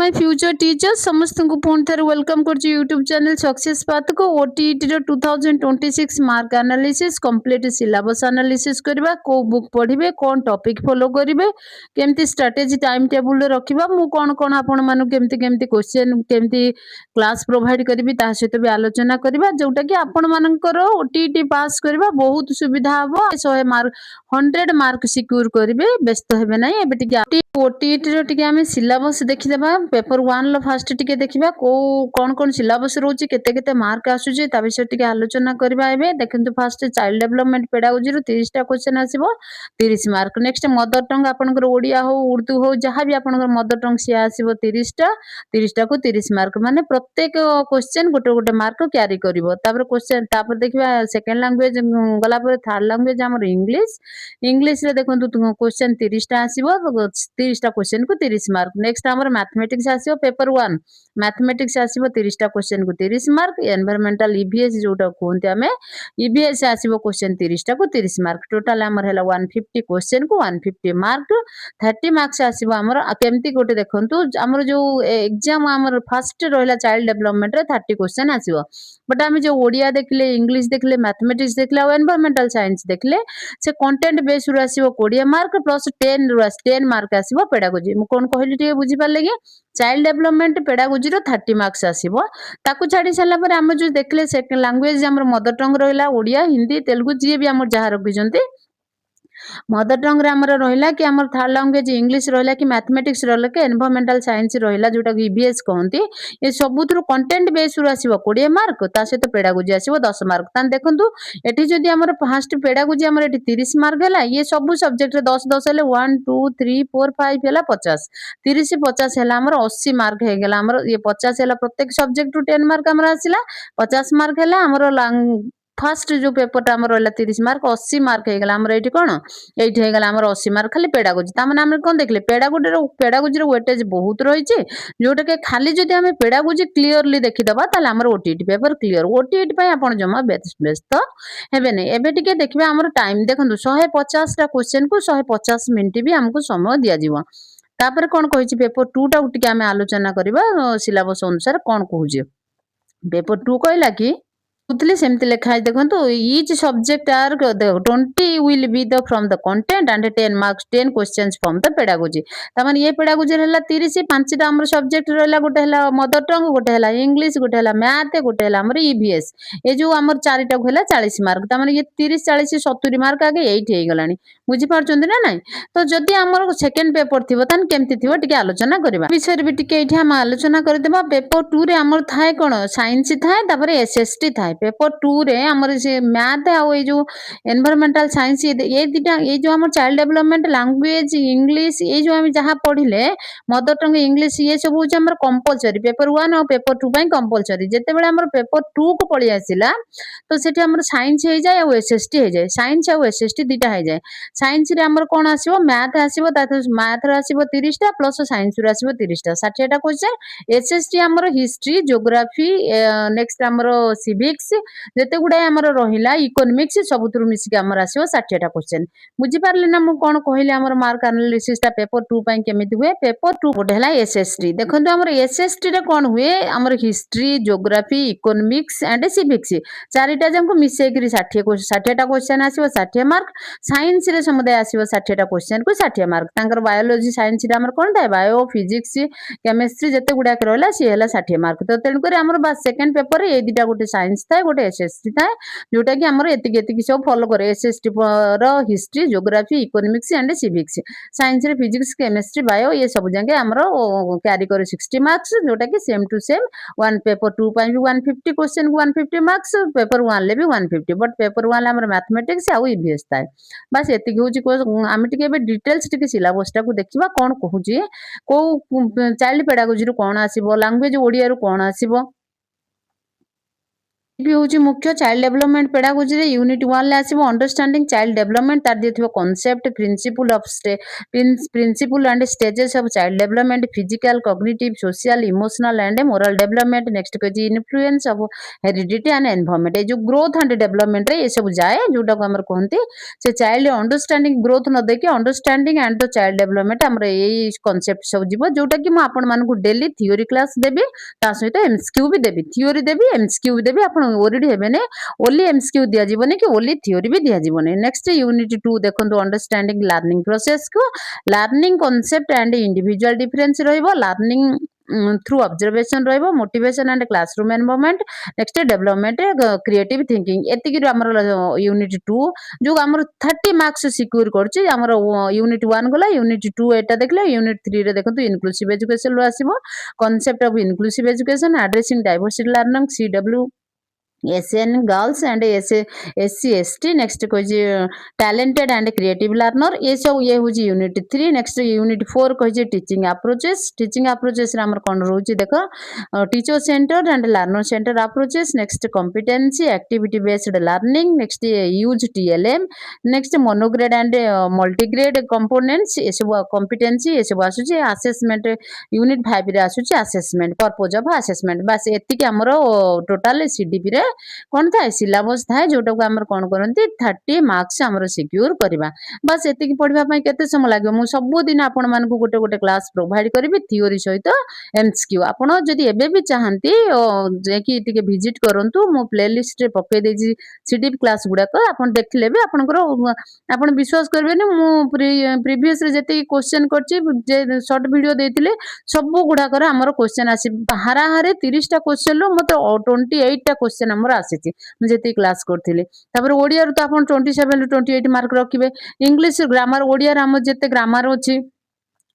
My future teachers समस्त को पुणी थे वेलकम कर यूट्यूब चैनल सक्सेस पाथ को OTET 2026 mark analysis complete syllabus analysis करबा को बुक पढ़िबे कौन टॉपिक फॉलो करिवे केमती स्ट्रेटजी टाइम टेबल रखिबा मु कोन कोन आपण मानु केमती केमती क्वेश्चन केमती क्लास प्रोवाइड करबी ता सहित भी आलोचना करबा जोटा कि आपण मानकर ओटीईटी पास करबा बहुत सुविधा हबो 100 मार्क 100 मार्क सिक्योर करिवे व्यस्त हेबे नै एबे टिके ओटीईटी रो टिके हमें सिलेबस देखिदेबा पेपर 1 लो फास्ट टिके देखिबा को कोन कोन सिलेबस रोची केते केते मार्क आसुजे ता विषय टिके आलोचना करबा एबे देखंतु फास्ट चाइल्ड डेवलपमेंट पेडागोजी रो 30 टा क्वेश्चन आसीबो 30 मार्क नेक्स्ट मदर टंग आपनकर ओडिया हो उर्दू हो जहां भी आपनकर मदर टंग से आसीबो 30 टा को 30 मार्क माने प्रत्येक क्वेश्चन गोटे गोटे मार्क कैरी करिवो तापर क्वेश्चन तापर देखिबा सेकंड लैंग्वेज गला पर थर्ड लैंग्वेज हमर इंग्लिश इंग्लिश रे देखंतु क्वेश्चन 30 टा आसीबो 30 टा क्वेश्चन को 30 मार्क नेक्स्ट हमर मैथमेटिक्स आसीबो पेपर 1 मैथमेटिक्स आसीबो 30 टा क्वेश्चन को 30 मार्क एनवायरमेंटल ईवीएस जोटा कोनते हमें ईवीएस आसीबो क्वेश्चन 30 टा को 30 मार्क टोटल हमर हैला 150 क्वेश्चन को 150 मार्क 30 मार्क्स आसीबो हमर केमती गोटे देखंतु हमर जो एग्जाम हमर फर्स्ट रहला चाइल्ड डेवलपमेंट रे 30 क्वेश्चन आसीबो बट हमें जो ओडिया देखले इंग्लिश देखले मैथमेटिक्स देखले और एनवायरमेंटल साइंस देखले से कंटेंट बेस रु आसीबो 20 मार्क प्लस 10 मार्क आसीबो पेडागोजी मु कोन कहली टिके बुझी पाले कि चाइल्ड डेवलपमेंट पेडागोजी रो 30 मार्क्स आसीबो ताकू छाडी साला पर हम जो देखले सेकंड लैंग्वेज हमर मदर टंग रहला ओडिया हिंदी तेलुगु जे भी हमर जहा रखिजंती मदर टंग रे हमर रहिला कि हमर थर्ड लैंग्वेज इंग्लिश रहिला कि मैथमेटिक्स रहिला कि एनवायरमेंटल साइंस रहिला जोटा कि ईवीएस कहंती ए सबुथुर कंटेंट बेस रु आसीबो 20 मार्क ता सहित पेडागोजी आसीबो 10 मार्क तान देखंतु एठी जदी हमर फर्स्ट पेडागोजी हमर एठी 30 मार्क हैला ये सब सब्जेक्ट रे 10 10 हेले 1 2 3 4 5 हैला 50 30 50 हैला हमर 80 मार्क हे गेला हमर ये 50 हैला प्रत्येक सब्जेक्ट रु 10 मार्क हमर आसीला 50 मार्क हैला हमर फर्स्ट जो पेपर टा हमर रहला 30 मार्क 80 मार्क हे गेला हमर एठी कोन एठी हे गेला हमर 80 मार्क खाली पेडागोजी ता माने हम कोन देखले पेडागोजी रो वेटेज बहुत रही छे जोटा के खाली जदी हम पेडागोजी क्लियरली देखि दबा ताले हमर ओटीईटी पेपर क्लियर ओटीईटी पय आपण जमा व्यस्त हेबे नै एबे टिके देखबे हमर टाइम देखंतु 150 टा क्वेश्चन को 150 मिनिट भी हमको समय दिया जीवो तापर कोन कहि छी पेपर 2 टा टिके हम आलोचना करबा सिलेबस अनुसार कोन कहूजे पेपर 2 कहला कि उतले सेमती लेखा है देखंतु each subject are 20 will be the from the content and 10 marks 10 questions from the pedagogy त माने ये पेडागोजी रहला 30 5 टा हमर सब्जेक्ट रहला गोटे हला मदर टंग गोटे हला इंग्लिश गोटे हला मैथ गोटे हला हमर ईवीएस ए जो हमर चारिटा होला 40 मार्क त माने ये 30 40 70 मार्क आगे 8 हे गलानी बुझी पारचोंदी ना नाही तो जदी हमर सेकंड पेपर थिबो तन केमती थिबो टिके आलोचना करबा विषय भी टिके एठी हम आलोचना कर देबा पेपर 2 रे हमर थाए कोन साइंस थाए तापर एसएसटी थाए पेपर 2 रे हमर से मैथ आ ए जो एनवायरमेंटल साइंस ये दिटा ये जो हमर चाइल्ड डेवलपमेंट लैंग्वेज इंग्लिश ये जो हम जहां पढिले मदर टंग इंग्लिश ये सब हो हमर कंपलसरी पेपर 1 और पेपर 2 पई कंपलसरी जते बेले हमर पेपर 2 को पळी आसिला तो सेठी हमर साइंस हे जाय और एसएसटी हे जाय साइंस और एसएसटी दिटा हे जाय साइंस रे हमर कोन आसीबो मैथ आसीबो ता मैथ रे आसीबो 30 टा प्लस साइंस रे आसीबो 30 टा 60 टा क्वेश्चन एसएसटी हमर हिस्ट्री ज्योग्राफी नेक्स्ट हमर सिविक्स जते गुडा हमर रहिला इकोनॉमिक्स सबुतरु मिसिक हमर आसीबो 60 टा क्वेश्चन बुझी पारले ना मु कोन कहले हमर मार्क एनालिसिस टा पेपर 2 पई केमिति हुए पेपर 2 गोटे हला एसएसटी देखंतु हमर एसएसटी रे कोन हुए हमर history geography economics and civics चारिटा जंको मिसे करी 60 टा क्वेश्चन आसीबो 60 मार्क साइंस रे समुदाय आसीबो 60 टा क्वेश्चन को 60 मार्क तांकर बायोलॉजी साइंस रे हमर कोन थाए बायो फिजिक्स केमिस्ट्री जते गुडा रहला सी हला 60 मार्क तो तेन करे हमर बस सेकंड पेपर रे ए दिटा गोटे साइंस थाए गोटे एसएसटी थाए जोटा कि हमर एतिकी सब फॉलो करे एसएसटी रो history geography economics and civics science रे फिजिक्स केमिस्ट्री बायो ये सब जंगे हमर कैरी करे 60 मार्क्स जोटा कि same to same one paper 2 पई भी 150 क्वेश्चन को 150 मार्क्स पेपर 1 ले भी 150 बट पेपर 1 ले हमर मैथमेटिक्स आ ईवीएस थाए बस एतिकी होची हम टिके बे डिटेल्स टिके सिलेबस टा को देखिबा कोन कहूची को चाइल्ड पेडागोजी रु कोन आसीबो लैंग्वेज ओडिया रु कोन आसीबो भी हूँ मुख्य चाइल्ड डेवलपमेंट पेडागोजी रे यूनिट 1 ले आसीबो अंडरस्टैंडिंग चाइल्ड डेवलपमेंट तार दिथिबो concept principle and stages of child development physical cognitive social emotional and moral development next कजी influence of heredity and environment ए जो ग्रोथ एंड डेवलपमेंट रे ये सब जाए जोटा को हमर कहंती से चाइल्ड अंडरस्टैंडिंग ग्रोथ न देखि understanding and the child development हमर एई कांसेप्ट सब जीवो जोटा कि म आपन मानकु डेली थ्योरी क्लास देबी ता सहित एमसीक्यू भी देबी थ्योरी देबी एमसीक्यू भी देबी आपण ओरिडी हेबेने ओनली एमसीक्यू दिया जीवने कि ओनली थ्योरी भी दिया जीवने नेक्स्ट यूनिट 2 देखंतु अंडरस्टैंडिंग लर्निंग प्रोसेस को learning concept and individual difference रहइबो लर्निंग थ्रू ऑब्जर्वेशन रहइबो motivation and classroom environment next development creative thinking एतिकी हमर यूनिट 2 जो हमर 30 मार्क्स सिक्योर करछि हमर यूनिट 1 गला यूनिट 2 एटा देखले यूनिट 3 रे देखंतु इनक्लूसिव एजुकेशन लो आसीबो concept of inclusive education addressing diversity learning CW SN girls and SC ST next कही टैलेंटेड एंड क्रिएटिव लर्नर ये सब ये हूँ यूनिट 3 नेक्स्ट यूनिट 4 कही टीचिंग अप्रोचेस आमर कौन रोचे देख teacher centre and learner centre approaches next competency activity based learning next use TLM next monograde and multigrade components ये सब कॉम्पिटेंसी ये सब आसुचे असेसमेंट यूनिट 5 रे आसुचे असेसमेंट पर्पज ऑफ असेसमेंट बस एतिकी हमर टोटल सीडीपी रे कौन थाए सिलेबस थाए जोटा को आमर कौन करती 30 मार्क्स आमर सिक्योर करवा बस एतिकी पढ़वा पई केते समय लागो मु सब दिन आपण मानकु गोटे गोटे क्लास प्रोवाइड करिवि थ्योरी सहित एमसीक्यू आपण जदि एबे भी चाहंती जे कि टिके विजिट करंतु मो प्लेलिस्ट रे पके देजी सीडीपी क्लास गुडा को आपण देखले भी आपनकर आपण विश्वास करबेनी मु प्रीवियस रे जति क्वेश्चन करछि जे शॉर्ट वीडियो देतिले सब गुडा कर हमर क्वेश्चन आसी हाराहारे 30 टा क्वेश्चन लो मत 28 टा क्वेश्चन हमर आसीछि मु जति क्लास करथिले तापर ओडिया रो त आपण 27 टू 28 मार्क रखिबे इंग्लिश ग्रामर ओडिया रे हम जते ग्रामर अछि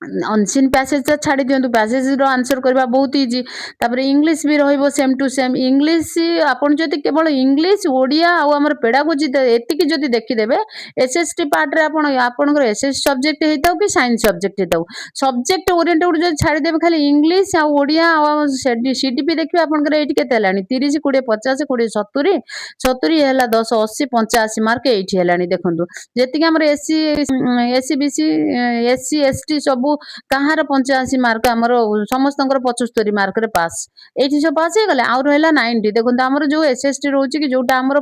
अनसीन पैसेज छाड़ी दियंतु पैसेज रो आंसर करबा बहुत इजी तापर इंग्लिश भी रहइबो सेम टू सेम इंग्लिश आपण जति केवल इंग्लिश ओडिया आ हमर पेडागोजी एतिकी जति देखि देबे एसएसटी पार्ट रे आपणकर एसएस सब्जेक्ट हेताउ कि साइंस सब्जेक्ट हेताउ सब्जेक्ट ओरिएंटेड जति छाड़ी देबे खाली इंग्लिश आ ओडिया आ सीडीपी देखबे आपणकर एठी केते हेलानी 30 20 50 20 70 70 हेला 10 80 85 मार्क एठी हेलानी देखंतु जेतिकी हमर एससी एससीबीसी एससी एसटी सब कहार 85 मार्क आमर समस्त 75 मार्क रे पास एठी सब पास हे गले आ रहला 90 देखो आमर जो एसएसटी रहउची कि जोटा आमर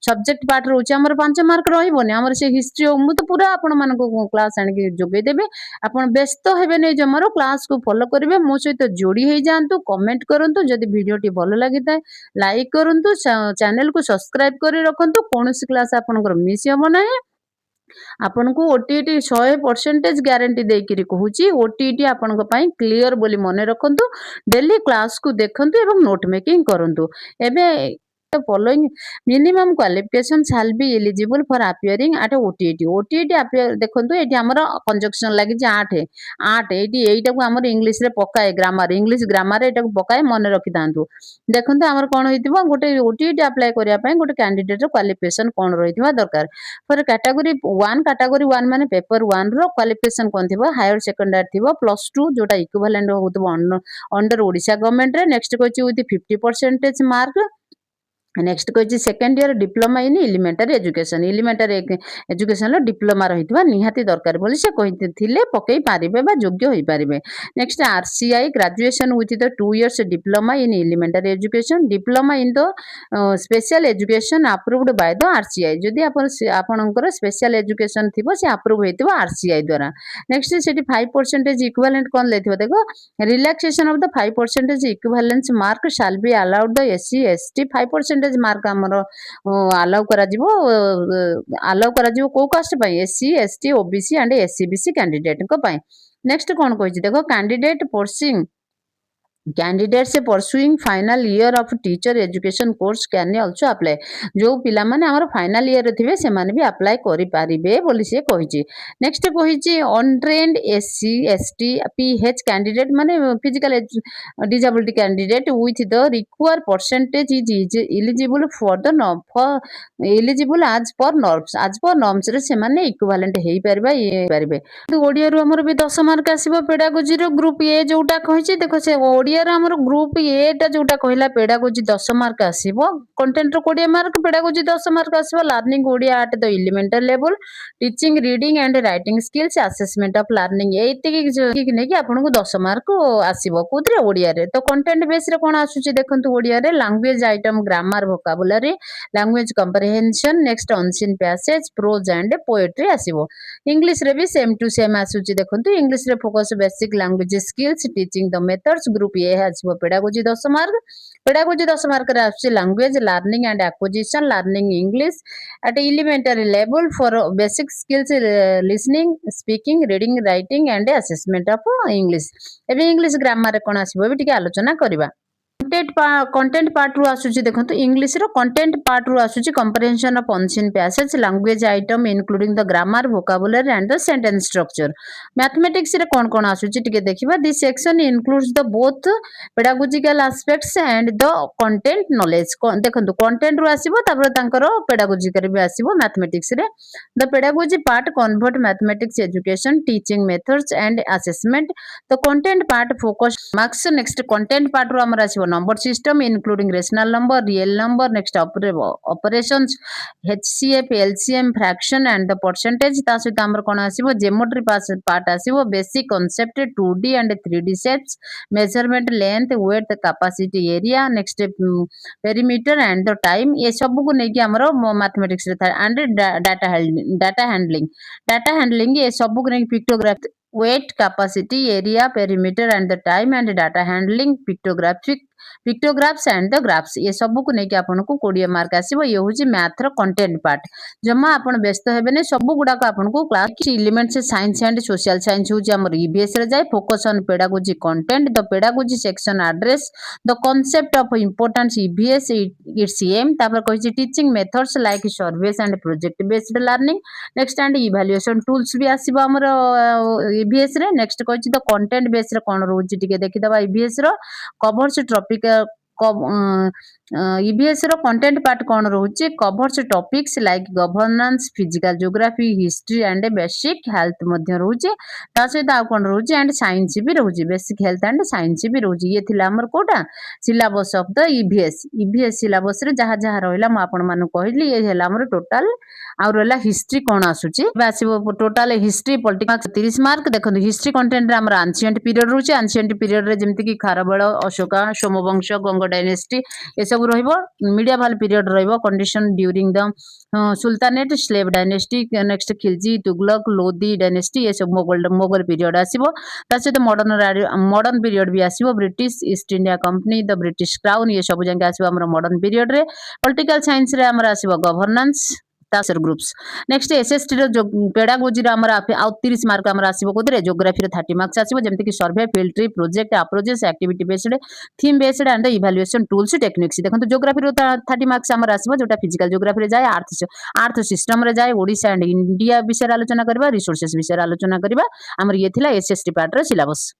सब्जेक्ट पार्ट रहउची आमर 5 मार्क रहइबोनी आमर से हिस्ट्री मु तो पूरा आपण मन को क्लास आनि के जोगे देबे आपण व्यस्त हेबे नै जमरो क्लास को फॉलो करिवे मो सहित जोड़ी हे जानतु कमेंट करंतु जदि वीडियो टी भलो लागिताय लाइक करंतु चैनल को सब्सक्राइब करि रखंतु कोनोसी क्लास आपनकर मिस हेबो नै आपन को ओटीटी 100% ग्यारंटी देकिरी कहूची ओटीटी आपन को पाई क्लियर बोली मने रखंतु डेली क्लास को देखंतु एवं नोट मेकिंग करंतु एबे the following minimum qualification shall be eligible for appearing at OTT appear देखंतु एठी हमर कंजक्शन लागि 8 एठी एटा को हमर इंग्लिश रे पकाए ग्रामर इंग्लिश ग्रामर एटा को पकाए मने रखि दांतु देखंतु हमर कोन होइतिबो गोटे OTT अप्लाई करिया पय गोटे कैंडिडेट रो क्वालिफिकेशन कोन रहितिबा दरकार फॉर कैटेगरी 1 माने पेपर 1 रो क्वालिफिकेशन कोन थिबो हायर सेकेंडरी थिबो +2 जोटा इक्विवेलेंट होतबो अंडर ओडिशा गवर्नमेंट रे नेक्स्ट कोची विथ 50% मार्क नेक्स्ट कह second year diploma in elementary education diploma रही निहाती दरकार बोली से कहते पकई पारे योग्य हो पारे next RCI graduation with the 2 years diploma in elementary education diploma in the special education approved by the RCI जदि आपनकर स्पेशल एजुकेशन थी से अप्रूव होइतिबो आरसीआई द्वारा नेक्स्ट सेठी 5% इक्विवेलेंट कोन लेथिबो देखो relaxation of the 5% equivalence mark shall be allowed the SC ST 5% mark आमर allow करा को cast पई SC ST OBC and SCBC candidate को पई नेक्स्ट कोन कहिछि देखो candidates pursuing final year of teacher education course can also apply जो पिला माने हमर फाइनल ईयर थिबे से माने भी अप्लाई करि पारिबे बोली से कहिछि नेक्स्ट कहिछि untrained SC ST PH candidate माने physical disability candidate with the require percentage is eligible for the eligible age per norms रे से माने इक्विवेलेंट हेई पारिबा ये पारिबे ओडिया रो हमर भी 10 मार्क आसीबो पेडागोजी रो ग्रुप ए जोटा कहिछि देखो से ओडिया ओडिया रे हमर ग्रुप ए टा जोटा कहला पेडागोजी 10 मार्क आसीबो कंटेंट रो 20 मार्क पेडागोजी 10 मार्क आसीबो learning Odia at the elementary level teaching reading and writing skills assessment of learning एतिकी कि नै कि आपन को 10 मार्क आसीबो कोथरे ओडिया रे तो कंटेंट बेस रे कोन आसुची देखंतु ओडिया रे language item grammar vocabulary language comprehension next unseen passage prose and poetry आसीबो इंग्लिश रे भी सेम टू सेम आसुची देखंतु इंग्लिश रे focus basic language skills teaching the methods group A आसीबो पेडागोजी 10 मार्क पेडागोजी 10 मार्क रे आसुची language learning and acquisition learning English at elementary level for basic skills listening speaking reading writing and assessment of english एबे English grammar रे कोन आसीबो भी टिके आलोचना करबा content part रु आसुची देखंतु इंग्लिश रो कंटेंट पार्ट रु आसुची comprehension of unseen passage language item including the grammar vocabulary and the sentence structure mathematics रे कोन आसुची टिके देखिबा this section includes the both pedagogical aspects and the content knowledge देखंतु कंटेंट रु आसीबो तापर तांकर पेडागोजिकल भी आसीबो मैथमेटिक्स रे the pedagogy part convert mathematics education teaching methods and assessment the content part focus marks next content part रु हमर आसीबो number system including rational number real number next operations hcf lcm fraction and the percentage ता सहित हमर कोन आसीबो geometry part आसीबो basic concept 2d and 3d shapes measurement length width capacity area next perimeter and the time ये सब को नै कि हमर mathematics रे था and data handling ये सब को नै pictograph weight capacity area perimeter and the time and data handling pictographs and the graphs ये सब को नै कि आपन को 20 मार्क आसीबो ये होची मैथ रो कंटेंट पार्ट जम्मा आपन व्यस्त हेबे नै सब गुडा को आपन को क्लास एलिमेंट से साइंस एंड सोशल साइंस होची हमर ईबीएस रे जाय focus on pedagogy content the pedagogy section address the concept of importance EVS it's aim तापर कहची teaching methods like surveys and project based learning next and evaluation tools भी आसीबो हमर EVS रे नेक्स्ट कहची द कंटेंट बेस रे कोन रहउची टिके देखि दबा ईबीएस रो कवर्स टॉपिक ईबीएस रो content part cone रहउची covers topics like governance physical geography history and basic health मध्ये रहउची ता सहित आ कोन रहउची एंड साइंस भी रहउची बेसिक हेल्थ एंड साइंस भी रहउची ये थिला हमर कोटा syllabus of the EBS syllabus रे जहा जहा रहइला म आपन मानु कहली ये हैला हमर टोटल आ रहला हिस्ट्री कोन आसुची बासिबो टोटल हिस्ट्री पॉलिटिक्स 30 मार्क देखंतु हिस्ट्री कंटेंट रे हमर एंशिएंट पीरियड रहउची एंशिएंट पीरियड रे जेमति कि खारबेल अशोका सोमवंश गंग डायनेस्टी ये सब रहिबो मीडिएवल पीरियड रहिबो condition during the sultanate slave dynasty next Khilji Tughlaq Lodi dynasty ये सब मोगल पीरियड आसीबो ता सहित मॉडर्न पीरियड भी आसीबो British East India company the British crown ये सब जंगे आसीबो हमर मॉडर्न पीरियड रे पॉलिटिकल साइंस रे हमर आसीबो गवर्नेंस तासर ग्रुप्स नेक्स्ट एसएसटी रो जो पेडागोजी रा हमर आ 30 मार्क हमर आसीबो कोदरे ज्योग्राफी रे 30 मार्क्स आसीबो जेमति कि survey field trip project approaches activity based theme based and evaluation tools techniques देखंतु ज्योग्राफी रो 30 मार्क्स हमर आसीबो जोटा फिजिकल ज्योग्राफी रे जाय अर्थ सिस्टम रे जाय ओडिसा एंड इंडिया विषय आलोचना करबा रिसोर्सेस विषय आलोचना करबा हमर ये थिला एसएसटी पार्ट रो सिलेबस।